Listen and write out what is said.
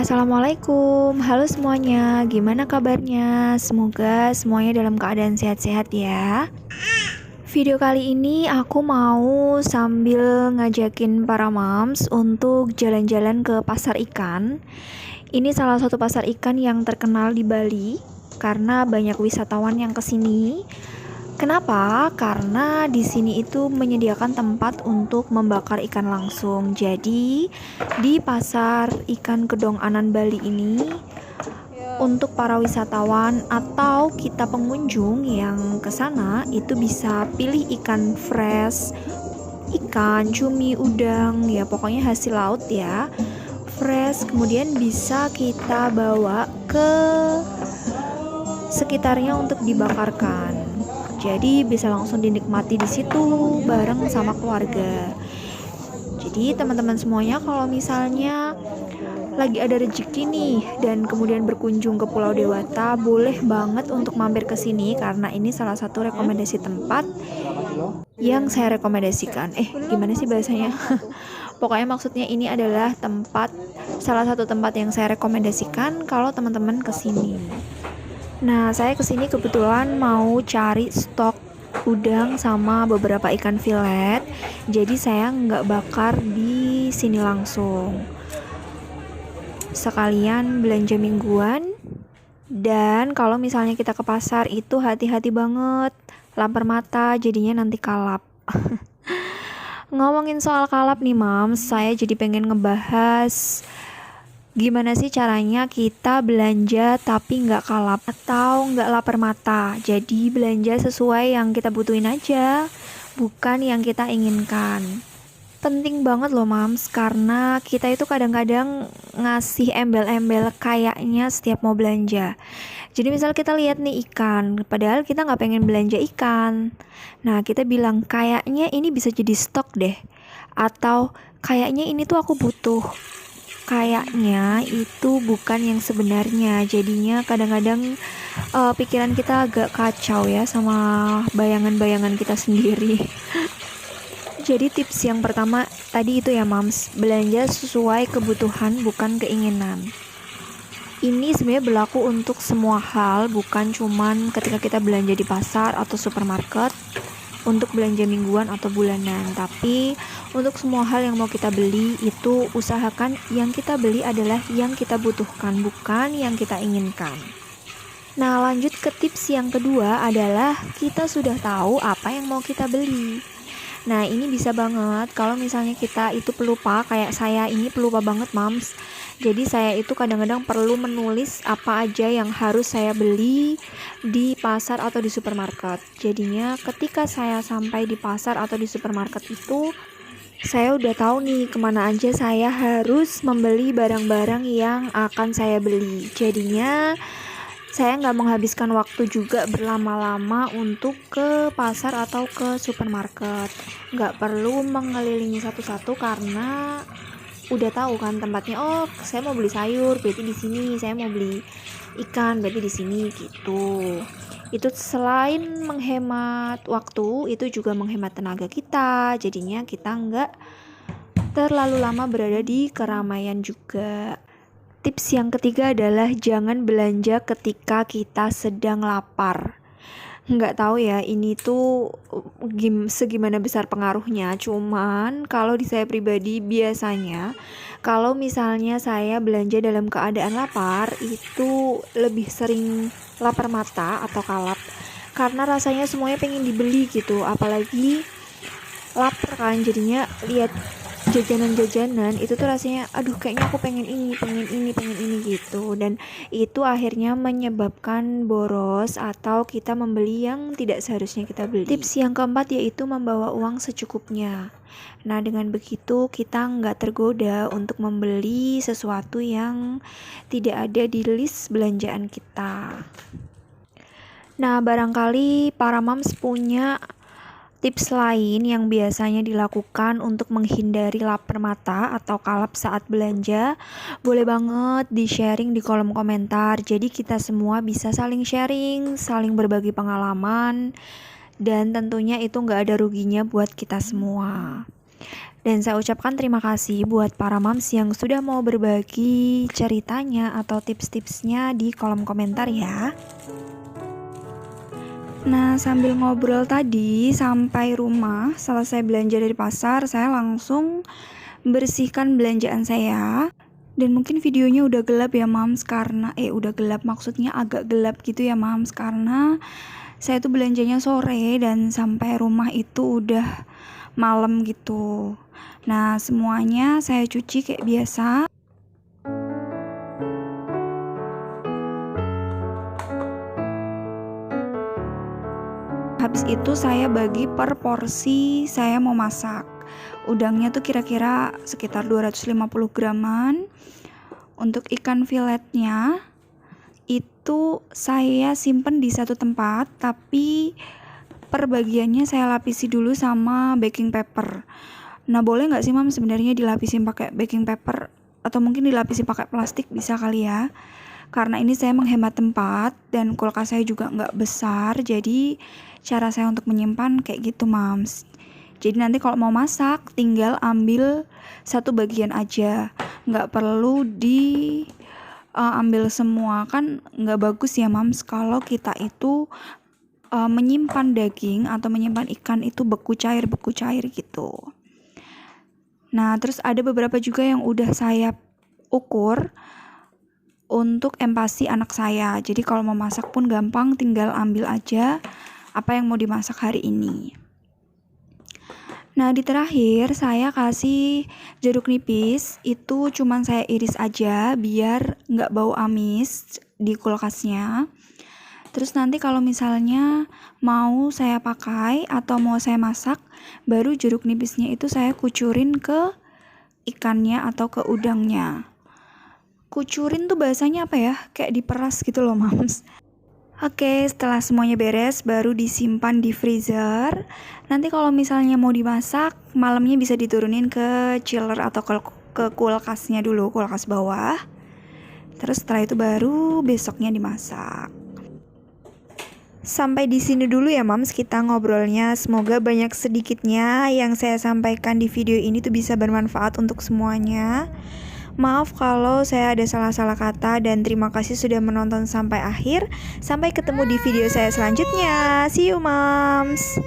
Assalamualaikum, halo semuanya, gimana kabarnya? Semoga semuanya dalam keadaan sehat-sehat ya. Video kali ini aku mau sambil ngajakin para moms untuk jalan-jalan ke pasar ikan. Ini salah satu pasar ikan yang terkenal di Bali karena banyak wisatawan yang kesini. Kenapa? Karena di sini itu menyediakan tempat untuk membakar ikan langsung. Jadi, di pasar ikan Kedong Anan Bali ini untuk para wisatawan atau kita pengunjung yang ke sana itu bisa pilih ikan fresh, ikan, cumi, udang, ya pokoknya hasil laut ya. Fresh, kemudian bisa kita bawa ke sekitarnya untuk dibakarkan. Jadi bisa langsung dinikmati di situ bareng sama keluarga. Jadi teman-teman semuanya kalau misalnya lagi ada rezeki nih dan kemudian berkunjung ke Pulau Dewata, boleh banget untuk mampir ke sini karena ini salah satu rekomendasi tempat yang saya rekomendasikan. Gimana sih bahasanya? Pokoknya maksudnya ini adalah salah satu tempat yang saya rekomendasikan kalau teman-teman ke sini. Nah, saya kesini kebetulan mau cari stok udang sama beberapa ikan filet. Jadi saya nggak bakar di sini langsung. Sekalian belanja mingguan. Dan kalau misalnya kita ke pasar itu hati-hati banget. Lapar mata jadinya nanti kalap. Ngomongin soal kalap nih Mams, saya jadi pengen ngebahas gimana sih caranya kita belanja tapi nggak kalap atau nggak lapar mata. Jadi belanja sesuai yang kita butuhin aja, bukan yang kita inginkan. Penting banget loh Mams, karena kita itu kadang-kadang ngasih embel-embel kayaknya setiap mau belanja. Jadi misal kita lihat nih ikan, padahal kita nggak pengen belanja ikan. Nah kita bilang kayaknya ini bisa jadi stok deh, atau kayaknya ini tuh aku butuh. Kayaknya itu bukan yang sebenarnya. Jadinya kadang-kadang pikiran kita agak kacau ya sama bayangan-bayangan kita sendiri. Jadi tips yang pertama tadi itu ya Mams, belanja sesuai kebutuhan bukan keinginan. Ini sebenarnya berlaku untuk semua hal, bukan cuman ketika kita belanja di pasar atau supermarket untuk belanja mingguan atau bulanan, tapi untuk semua hal yang mau kita beli itu usahakan yang kita beli adalah yang kita butuhkan, bukan yang kita inginkan. Nah, lanjut ke tips yang kedua adalah kita sudah tahu apa yang mau kita beli. Nah, ini bisa banget kalau misalnya kita itu pelupa, kayak saya ini pelupa banget Mams. Jadi saya itu kadang-kadang perlu menulis apa aja yang harus saya beli di pasar atau di supermarket. Jadinya ketika saya sampai di pasar atau di supermarket itu, saya udah tahu nih kemana aja saya harus membeli barang-barang yang akan saya beli. Jadinya saya nggak menghabiskan waktu juga berlama-lama untuk ke pasar atau ke supermarket. Nggak perlu mengelilingi satu-satu karena udah tahu kan tempatnya. Oh, saya mau beli sayur, berarti di sini. Saya mau beli ikan, berarti di sini gitu. Itu selain menghemat waktu, itu juga menghemat tenaga kita. Jadinya kita nggak terlalu lama berada di keramaian juga. Tips yang ketiga adalah jangan belanja ketika kita sedang lapar. Nggak tahu ya ini tuh segimana besar pengaruhnya. Cuman kalau di saya pribadi biasanya kalau misalnya saya belanja dalam keadaan lapar itu lebih sering lapar mata atau kalap. Karena rasanya semuanya pengen dibeli gitu. Apalagi lapar kan, jadinya lihat jajanan-jajanan itu tuh rasanya aduh kayaknya aku pengen ini gitu, dan itu akhirnya menyebabkan boros atau kita membeli yang tidak seharusnya kita beli. Tips yang keempat yaitu membawa uang secukupnya. Nah dengan begitu kita nggak tergoda untuk membeli sesuatu yang tidak ada di list belanjaan kita. Nah barangkali para moms punya tips lain yang biasanya dilakukan untuk menghindari lapar mata atau kalap saat belanja, boleh banget di-sharing di kolom komentar. Jadi kita semua bisa saling sharing, saling berbagi pengalaman, dan tentunya itu nggak ada ruginya buat kita semua. Dan saya ucapkan terima kasih buat para moms yang sudah mau berbagi ceritanya atau tips-tipsnya di kolom komentar ya. Nah, sambil ngobrol tadi sampai rumah, selesai belanja dari pasar, saya langsung bersihkan belanjaan saya. Dan mungkin videonya udah gelap ya moms, karena udah gelap, maksudnya agak gelap gitu ya moms, karena saya tuh belanjanya sore dan sampai rumah itu udah malam gitu. Nah, semuanya saya cuci kayak biasa. Habis itu saya bagi per porsi saya mau masak. Udangnya tuh kira-kira sekitar 250 graman. Untuk ikan filetnya itu saya simpen di satu tempat, tapi per bagiannya saya lapisi dulu sama baking paper. Nah, boleh nggak sih mam sebenarnya dilapisin pakai baking paper atau mungkin dilapisin pakai plastik, bisa kali ya? Karena ini saya menghemat tempat dan kulkas saya juga nggak besar, jadi cara saya untuk menyimpan kayak gitu mams. Jadi nanti kalau mau masak tinggal ambil satu bagian aja, nggak perlu ambil semua, kan nggak bagus ya mams kalau kita itu menyimpan daging atau menyimpan ikan itu beku cair gitu. Nah, terus ada beberapa juga yang udah saya ukur untuk empasi anak saya. Jadi kalau mau masak pun gampang, tinggal ambil aja apa yang mau dimasak hari ini. Nah, di terakhir saya kasih jeruk nipis, itu cuman saya iris aja biar nggak bau amis di kulkasnya. Terus nanti kalau misalnya mau saya pakai atau mau saya masak, baru jeruk nipisnya itu saya kucurin ke ikannya atau ke udangnya. Kucurin tuh bahasanya apa ya? Kayak diperas gitu loh mams. Oke, setelah semuanya beres baru disimpan di freezer. Nanti kalau misalnya mau dimasak, malamnya bisa diturunin ke chiller atau ke kulkasnya dulu, kulkas bawah. Terus setelah itu baru besoknya dimasak. Sampai di sini dulu ya mams kita ngobrolnya. Semoga banyak sedikitnya yang saya sampaikan di video ini tuh bisa bermanfaat untuk semuanya. Maaf kalau saya ada salah-salah kata dan terima kasih sudah menonton sampai akhir. Sampai ketemu di video saya selanjutnya. See you moms.